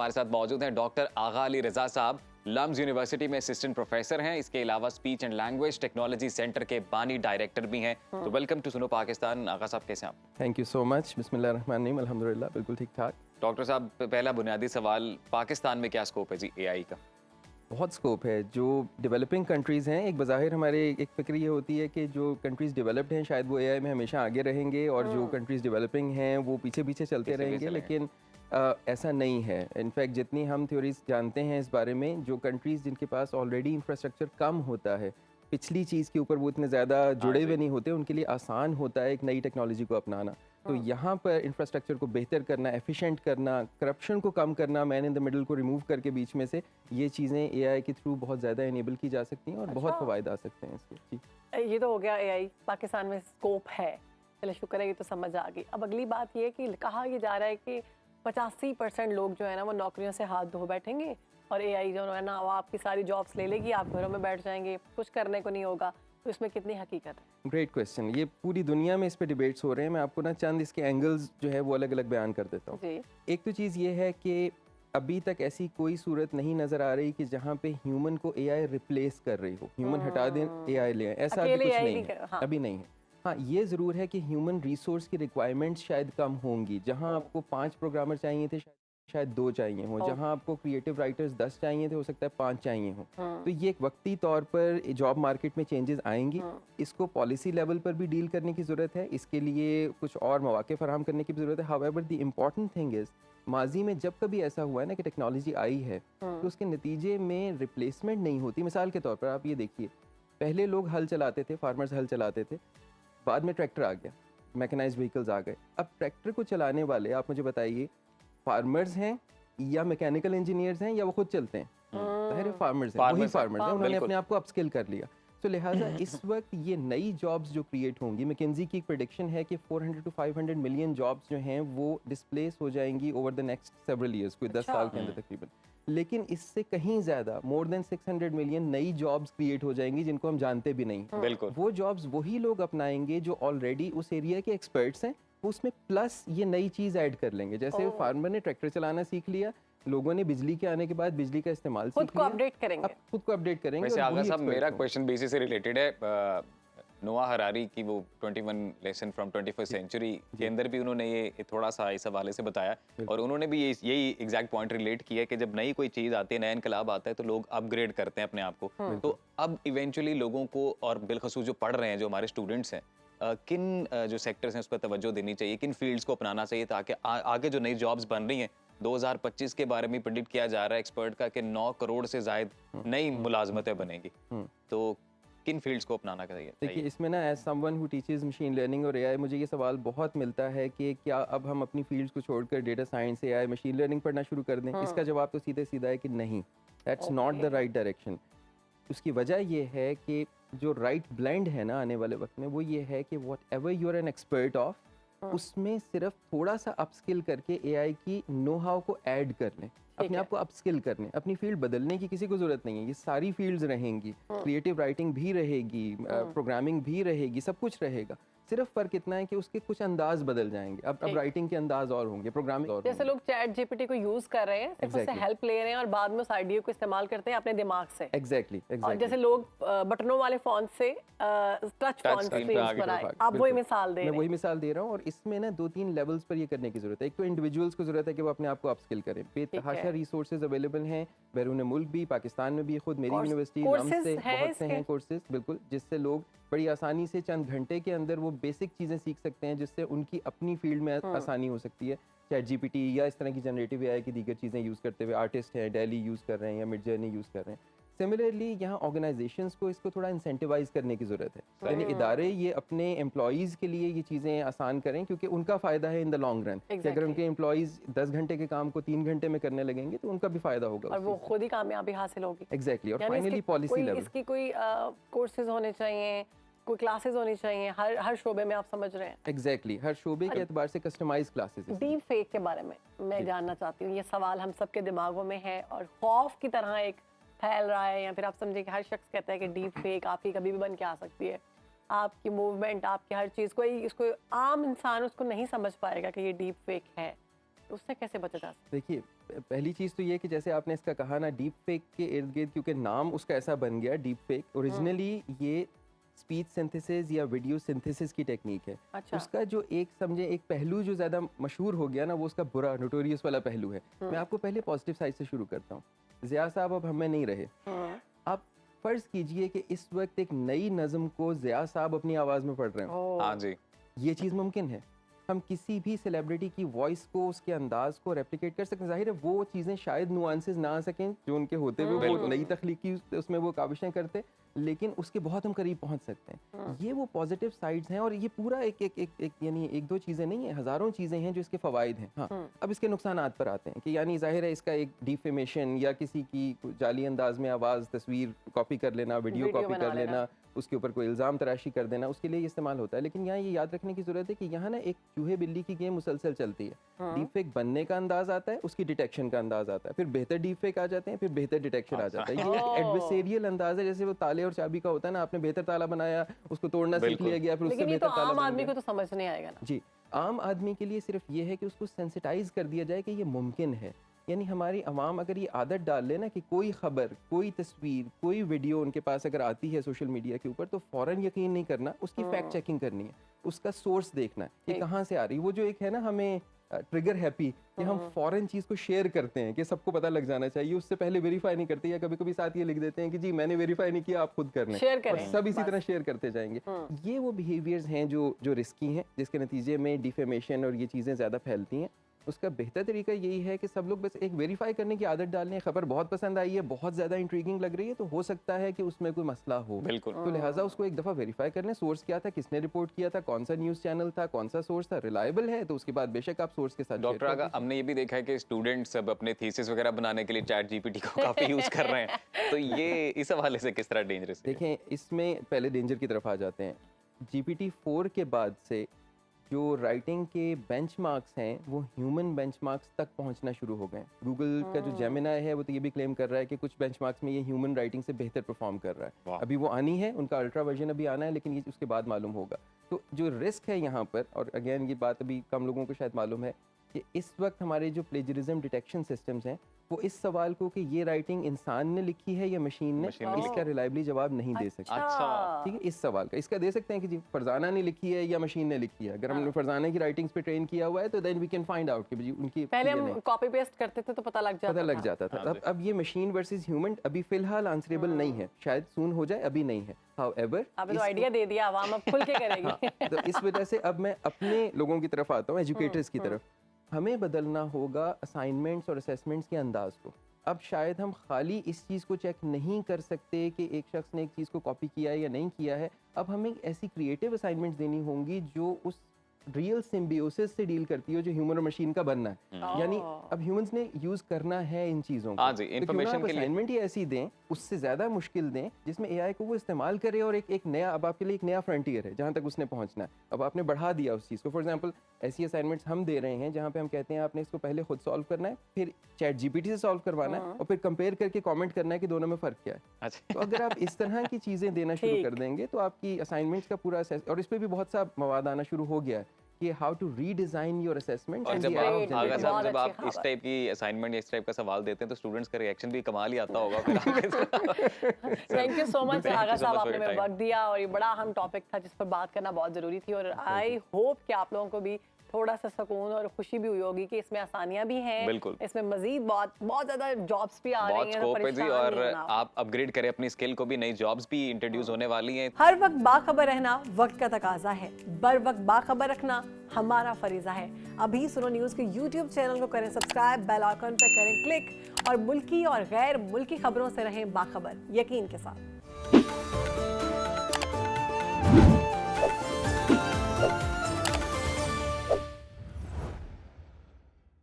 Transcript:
हमारे साथ मौजूद हैं डॉक्टर आगा अली रजा साहब, लम्स यूनिवर्सिटी में असिस्टेंट प्रोफेसर हैं। इसके अलावा speech and language technology centre के बानी डायरेक्टर भी हैं। तो वेलकम टू सुनो पाकिस्तान। आगा साहब कैसे हैं आप? Thank you so much. बिस्मिल्लाहिर्रहमानिर्रहीम, अल्हम्दुलिल्लाह, बिल्कुल ठीक ठाक। डॉक्टर साहब, पहला बुनियादी सवाल, पाकिस्तान में क्या स्कोप है जी एआई का? बहुत स्कोप है। जो डेवलपिंग कंट्रीज़ हैं, एक बज़ाहिर हमारे एक फ़िक्र ये होती है कि जो कंट्रीज़ डेवलप्ड हैं शायद वो एआई में हमेशा आगे रहेंगे और जो कंट्रीज़ डेवलपिंग हैं वो पीछे पीछे चलते रहेंगे, लेकिन ऐसा नहीं है। इनफैक्ट जितनी हम थ्योरीज जानते हैं इस बारे में, जो कंट्रीज़ जिनके पास ऑलरेडी इंफ्रास्ट्रक्चर कम होता है, पिछली चीज़ के ऊपर वो इतने ज़्यादा जुड़े हुए नहीं होते, उनके लिए आसान होता है एक नई टेक्नोलॉजी को अपनाना। तो यहाँ पर इंफ्रास्ट्रक्चर को बेहतर करना, एफिशिएंट करना, करप्शन को कम करना, मैन इन द मिडल को रिमूव करके बीच में से, ये चीज़ें एआई के थ्रू बहुत ज़्यादा इनेबल की जा सकती हैं और बहुत फ़वाइद आ सकते हैं इसके। जी, ये तो हो गया एआई पाकिस्तान में स्कोप है, चलो शुक्र है ये तो समझ आ गई। अब अगली बात ये है कि कहा ये जा रहा है कि 85% लोग जो है ना वो नौकरियों से हाथ धो बैठेंगे और एआई जो है ना वो आपकी सारी जॉब्स ले लेगी, आप घरों में बैठ जाएंगे, कुछ करने को नहीं होगा। तो इसमें कितनी हकीकत है? Great question. ये पूरी दुनिया में इस पे डिबेट्स हो रहे हैं। मैं आपको ना चंद इसके एंगल्स जो है वो अलग अलग बयान कर देता हूँ। एक तो चीज़ ये है कि अभी तक ऐसी कोई सूरत नहीं नज़र आ रही कि जहाँ पे ह्यूमन को एआई रिप्लेस कर रही हो, ह्यूमन हटा दें एआई ले आए, ऐसा अभी कुछ नहीं है। अभी नहीं है। हाँ, ये ज़रूर है कि ह्यूमन रिसोर्स की रिक्वायरमेंट्स शायद कम होंगी। जहाँ आपको 5 प्रोग्रामर चाहिए थे शायद 2 चाहिए हों, जहाँ आपको क्रिएटिव राइटर्स 10 चाहिए थे हो सकता है 5 चाहिए हों। तो ये एक वक्ती तौर पर जॉब मार्केट में चेंजेस आएंगी। इसको पॉलिसी लेवल पर भी डील करने की ज़रूरत है, इसके लिए कुछ और मौके फराहम करने की भी ज़रूरत है। However the important thing is, माजी में जब कभी ऐसा हुआ है ना कि टेक्नोलॉजी आई है तो उसके नतीजे में रिप्लेसमेंट नहीं होती। मिसाल के तौर पर आप ये देखिए, पहले लोग हल चलाते थे, फार्मर्स हल चलाते थे, बाद में ट्रैक्टर आ गया, मैकेनाइज्ड व्हीकल्स आ गए। अब ट्रैक्टर को चलाने वाले आप मुझे बताइए, फार्मर्स हैं या मैकेनिकल इंजीनियर्स हैं या वो खुद चलते हैं? ज़ाहिर फार्मर्स हैं, वही फार्मर्स हैं, उन्होंने अपने आप को अपस्किल कर लिया। तो लिहाजा इस वक्त ये नई जॉब्स जो क्रिएट होंगी, मैकेंजी की एक प्रेडिक्शन है कि 400 to 500 मिलियन जॉब्स जो हैं वो डिस्प्लेस हो जाएंगी over the next several years, कोई 10 साल के अंदर तकरीबन। लेकिन इससे कहीं ज़्यादा, मोर देन 600 मिलियन नई जॉब्स क्रिएट हो जाएंगी जिनको हम जानते भी नहीं। बिल्कुल। वो जॉब्स वही लोग अपनाएंगे जो ऑलरेडी उस एरिया के एक्सपर्ट्स हैं, उसमें प्लस ये नई चीज़ ऐड कर लेंगे। जैसे फार्मर ने ट्रैक्टर चलाना सीख लिया, लोगों ने बिजली के आने के बाद बिजली का इस्तेमाल सीख लिया, खुद को अपडेट करेंगे। अब खुद को अपडेट करेंगे। वैसे आगा साहब, मेरा क्वेश्चन भी इसी से रिलेटेड है। नोआ हरारी की वो 21 लेसन फ्रॉम 21st सेंचुरी के अंदर भी उन्होंने ये थोड़ा सा इस हवाले से बताया और उन्होंने भी यही एग्जैक्ट पॉइंट रिलेट किया कि जब नई कोई चीज़ आती है, नया इनकलाब आता है तो लोग अपग्रेड करते हैं अपने आप को। तो अब इवेंचुअली लोगों को, और बिलखसूस जो पढ़ रहे हैं, जो हमारे स्टूडेंट्स हैं, किन जो सेक्टर्स हैं उस पर तवज्जो देनी चाहिए, किन फील्ड्स को अपनाना चाहिए ताकि आगे जो नई जॉब्स बन रही हैं, 2025 के बारे में प्रेडिक्ट किया जा रहा है एक्सपर्ट का कि 9 करोड़ से ज़ायद नई मुलाजमतें बनेंगी, तो किन फील्ड्स को अपनाना चाहिए? देखिए, इसमें ना as someone who teaches machine learning और एआई, मुझे ये सवाल बहुत मिलता है कि क्या अब हम अपनी फील्ड्स को छोड़कर data science, AI, machine learning पढ़ना शुरू कर दें? इसका जवाब तो सीधे सीधा है कि नहीं, that's not the right direction. उसकी वजह ये है कि जो राइट ब्लेंड है ना आने वाले वक्त में, वो ये है कि whatever you are an expert of, उसमें सिर्फ थोड़ा सा अपस्किल करके एआई की नो हाउ को ऐड कर लें, अपने आप को अपस्किल कर लें। अपनी फील्ड बदलने की किसी को ज़रूरत नहीं है, ये सारी फील्ड्स रहेंगी, क्रिएटिव राइटिंग भी रहेगी, प्रोग्रामिंग भी रहेगी, सब कुछ रहेगा। सिर्फ फ़र्क इतना है कि उसके कुछ अंदाज बदल जाएंगे। अब राइटिंग के अंदाज और होंगे, प्रोग्रामिंग और जैसे लोग चैट जीपीटी को यूज कर रहे हैं, सिर्फ उससे हेल्प ले रहे हैं और बाद में उस आइडिया को इस्तेमाल करते हैं अपने दिमाग से। एग्जैक्टली। और जैसे लोग बटनों वाले फोन से टच फोन स्क्रीन्स बनाए, आप वही मिसाल दे रहे हैं। मैं वही मिसाल दे रहा हूँ। और इसमें ना 2-3 लेवल्स पर ये करने की ज़रूरत है। एक तो इंडिविजुअल्स को ज़रूरत है कि वो अपने आप को अपस्किल करें। बेतहाशा रिसोर्सेज अवेलेबल हैं बैरून मुल्क भी, पाकिस्तान में भी। खुद मेरी यूनिवर्सिटी लम्स से बहुत से हैं कोर्सेज, बिल्कुल, जिससे लोग बड़ी आसानी से चंद घंटे के अंदर वो बेसिक चीज़ें सीख सकते हैं, जिससे उनकी अपनी फील्ड में आसानी हो सकती है। चैट जीपीटी या इस तरह की जनरेटिव एआई की दीगर चीज़ें यूज़ करते हुए आर्टिस्ट हैं, डेली यूज़ कर रहे हैं या मिड जर्नी यूज़ कर रहे हैं। सिमिलरली यहाँ ऑर्गेनाइजेशंस को इसको थोड़ा इंसेंटिवाइज करने की ज़रूरत है, यानी इदारे ये अपने एम्प्लॉयज़ के लिए ये चीज़ें आसान करें, क्योंकि उनका फ़ायदा है इन द लॉन्ग रन। कि अगर उनके एम्प्लॉयज़ 10 घंटे के काम को 3 घंटे में करने लगेंगे तो उनका भी फ़ायदा होगा और वो खुद ही कामयाबी हासिल होगी। एग्जैक्टली। और फाइनली पॉलिसी लेवल, इसकी कोई कोर्सेज होने चाहिए, कोई क्लासेस होनी चाहिए हर शोबे में, आप समझ रहे हैं? एग्जैक्टली, हर शोबे के एतबार से कस्टमाइज क्लासेस। डीप फेक के बारे में मैं जानना चाहती हूँ। ये सवाल हम सबके दिमागों में है और खौफ की तरह एक फैल रहा है, या फिर आप समझे कि हर शख्स कहता है कि डीप फेक आपकी कभी भी बन के आ सकती है। आपकी मूवमेंट, आपकी हर चीज़, कोई इसको आम इंसान उसको नहीं समझ पाएगा कि ये डीप फेक है, तो उससे कैसे बचा जा सकता है? देखिए, पहली चीज़ तो ये कि जैसे आपने इसका कहा ना, डीप फेक के इर्द गिर्द, क्योंकि नाम उसका ऐसा बन गया डीप फेक, ओरिजिनली ये स्पीच सिंथेसिस या वीडियो सिंथेसिस की टेक्निक है। अच्छा। उसका जो एक समझे एक पहलू जो ज़्यादा मशहूर हो गया ना, वो उसका बुरा नोटोरियस वाला पहलू है। मैं आपको पहले पॉजिटिव साइड से शुरू करता हूँ। ज़िया साहब अब हमें नहीं रहे। आप फ़र्ज़ कीजिए कि इस वक्त एक नई नज़म को ज़िया साहब अपनी आवाज़ में पढ़ रहे हो। हाँ जी, ये चीज़ मुमकिन है। हम किसी भी सेलिब्रिटी की वॉइस को, उसके अंदाज को रेप्लिकेट कर सकते हैं। ज़ाहिर है वो चीज़ें शायद नुआंसेस ना आ सकें जो उनके होते हुए वो नई तख्लीकी उसमें वो काविशें करते, लेकिन उसके बहुत हम करीब पहुंच सकते हैं। ये वो पॉजिटिव साइड्स हैं, और ये पूरा एक यानी एक दो चीज़ें नहीं है, हज़ारों चीज़ें हैं जो इसके फ़वाइद हैं। हाँ, अब इसके नुकसानात पर आते हैं कि यानी ज़ाहिर है इसका एक डिफेमेशन या किसी की जाली अंदाज में आवाज़, तस्वीर कॉपी कर लेना, वीडियो कॉपी कर लेना, उसके ऊपर कोई इल्ज़ाम तराशी कर देना, उसके लिए इस्तेमाल होता है। लेकिन यहाँ ये याद रखने की ज़रूरत है कि यहाँ ना एक चूहे बिल्ली की गेम मुसलसल चलती है। डीप फेक बनने का अंदाज आता है, उसकी डिटेक्शन का अंदाज आता है, फिर बेहतर डीप फेक आ जाते हैं, फिर बेहतर डिटेक्शन आ जाता है। ये एक एडवर्सेरियल अंदाज है, जैसे वो ताले और चाबी का होता है ना, आपने बेहतर ताला बनाया, उसको तोड़ना सीख लिया गया, फिर उससे लेकिन ये तो बेहतर ताला आम बन आदमी गया। को तो समझ नहीं आएगा ना। जी, आम आदमी के लिए सिर्फ ये है कि उसको सेंसिटाइज कर दिया जाए कि ये मुमकिन है। यानी हमारी अवाम अगर ये आदत डाल ले ना कि कोई खबर, कोई तस्वीर, कोई वीडियो उनके पास अगर आती है सोशल मीडिया के ऊपर, तो फ़ौरन यकीन नहीं करना, उसकी फैक्ट चेकिंग करनी है, उसका सोर्स देखना है कि कहाँ से आ रही है। वो जो एक है ना हमें ट्रिगर हैप्पी कि हम फ़ौरन चीज़ को शेयर करते हैं कि सबको पता लग जाना चाहिए, उससे पहले वेरीफाई नहीं करते, या कभी कभी साथ ये लिख देते हैं कि जी मैंने वेरीफाई नहीं किया, आप खुद कर लें, शेयर और करें सब इसी तरह शेयर करते जाएंगे। ये वो बिहेवियर्स हैं जो रिस्की हैं, जिसके नतीजे में डिफेमेशन और ये चीज़ें ज़्यादा फैलती हैं। उसका बेहतर तरीका यही है कि सब लोग बस एक वेरीफाई करने की आदत डाल लें। खबर बहुत पसंद आई है, बहुत ज़्यादा इंट्रीगिंग लग रही है, तो हो सकता है कि उसमें कोई मसला हो, बिल्कुल। तो लिहाजा उसको एक दफ़ा वेरीफाई कर लें, सोर्स क्या था, किसने रिपोर्ट किया था, कौन सा न्यूज़ चैनल था, कौन सा सोर्स था, रिलायबल है तो उसके बाद बेशक आप सोर्स के साथ डॉक्टर आगा, हमने ये भी देखा है कि स्टूडेंट्स अब अपने थीसिस वगैरह बनाने के लिए चैट जीपीटी को काफ़ी यूज़ कर रहे हैं, तो ये इस हवाले से किस तरह डेंजरस है? देखें, इसमें पहले डेंजर की तरफ आ जाते हैं। GPT-4 के बाद से जो राइटिंग के बेंचमार्क्स हैं वो ह्यूमन बेंचमार्क्स तक पहुंचना शुरू हो गए। गूगल का जो जेमिनाई है वो तो ये भी क्लेम कर रहा है कि कुछ बेंचमार्क्स में ये ह्यूमन राइटिंग से बेहतर परफॉर्म कर रहा है। अभी वो आनी है, उनका अल्ट्रा वर्जन अभी आना है, लेकिन ये उसके बाद मालूम होगा। तो जो रिस्क है यहाँ पर, और अगेन ये बात अभी कम लोगों को शायद मालूम है कि इस वक्त हमारे जो प्लेजरिज्म डिटेक्शन सिस्टम्स हैं वो इस सवाल को कि ये राइटिंग इंसान ने लिखी है या मशीन ने, इसका रिलायबली जवाब नहीं दे सकते। अच्छा। ठीक है, इस सवाल का इसका दे सकते हैं कि जी फरजाना ने लिखी है या मशीन ने लिखी है। अगर हमने फरजाना की राइटिंग्स पे ट्रेन किया हुआ है तो then we can find out कि जी उनकी पहले हम कॉपी पेस्ट करते थे तो पता लग जाता था। अब ये मशीन वर्सेस ह्यूमन अभी फिलहाल आंसरेबल नहीं है, शायद सून हो जाए, अभी नहीं है। हाउएवर आपने तो आइडिया दे दिया, आवाम अब खुल के करेगी। तो इस वजह से अब मैं अपने लोगों की तरफ आता हूँ, एजुकेटर्स की तरफ। हमें बदलना होगा असाइनमेंट्स और असेसमेंट्स के अंदाज को। अब शायद हम खाली इस चीज़ को चेक नहीं कर सकते कि एक शख्स ने एक चीज़ को कॉपी किया है या नहीं किया है। अब हमें ऐसी क्रिएटिव असाइनमेंट्स देनी होंगी जो उस रियल सिम्बियोसिस से डील करती हो जो ह्यूमन और मशीन का बनना है। यानी अब ह्यूमंस ने यूज करना है इन चीज़ों को। हाँ जी, इंफॉर्मेशन के लिए असाइनमेंट ही ऐसी दें, उससे ज़्यादा मुश्किल दें जिसमें एआई को वो इस्तेमाल करे और एक नया, अब आपके लिए एक नया फ्रंटियर है जहाँ तक उसने पहुँचना है। अब आपने बढ़ा दिया उस चीज़ को। फॉर एग्जाम्पल ऐसी असाइनमेंट्स हम दे रहे हैं जहाँ पे हम कहते हैं आपने इसको पहले खुद सॉल्व करना है, फिर चैट जीपीटी से सॉल्व करवाना है, और फिर कंपेयर करके कमेंट करना है कि दोनों में फ़र्क क्या है। अच्छा। तो अगर आप इस तरह की चीज़ें देना शुरू कर देंगे तो आपकी असाइनमेंट्स का पूरा और इस पर भी बहुत सा मवाद आना शुरू हो गया है कि how to redesign your assessment. और जब आप इस टाइप की असाइनमेंट या इस टाइप का सवाल देते हैं तो स्टूडेंट्स का रिएक्शन भी कमाल ही आता होगा फिर। थैंक यू सो मच आगा साहब, आपने हमें वक्त दिया और ये बड़ा अहम टॉपिक था जिस पर बात करना बहुत ज़रूरी थी। और आई होप कि आप लोगों को भी थोड़ा सा सुकून और खुशी भी हुई होगी कि इसमें आसानियां भी हैं, बिल्कुल, इसमें मजीद बहुत ज्यादा जॉब्स भी आ रही हैं, स्कोप है जी, और आप अपग्रेड करें अपनी स्किल को भी, नई जॉब्स भी इंट्रोड्यूस होने वाली हैं। हर वक्त बाखबर रहना वक्त का तकाजा है, बर वक्त बाखबर रखना हमारा फरीजा है। अभी सुनो न्यूज़ के YouTube चैनल को करें सब्सक्राइब, बेल आइकन पर करें क्लिक और मुल्की और गैर मुल्की खबरों से रहें बाखबर, यकीन के साथ।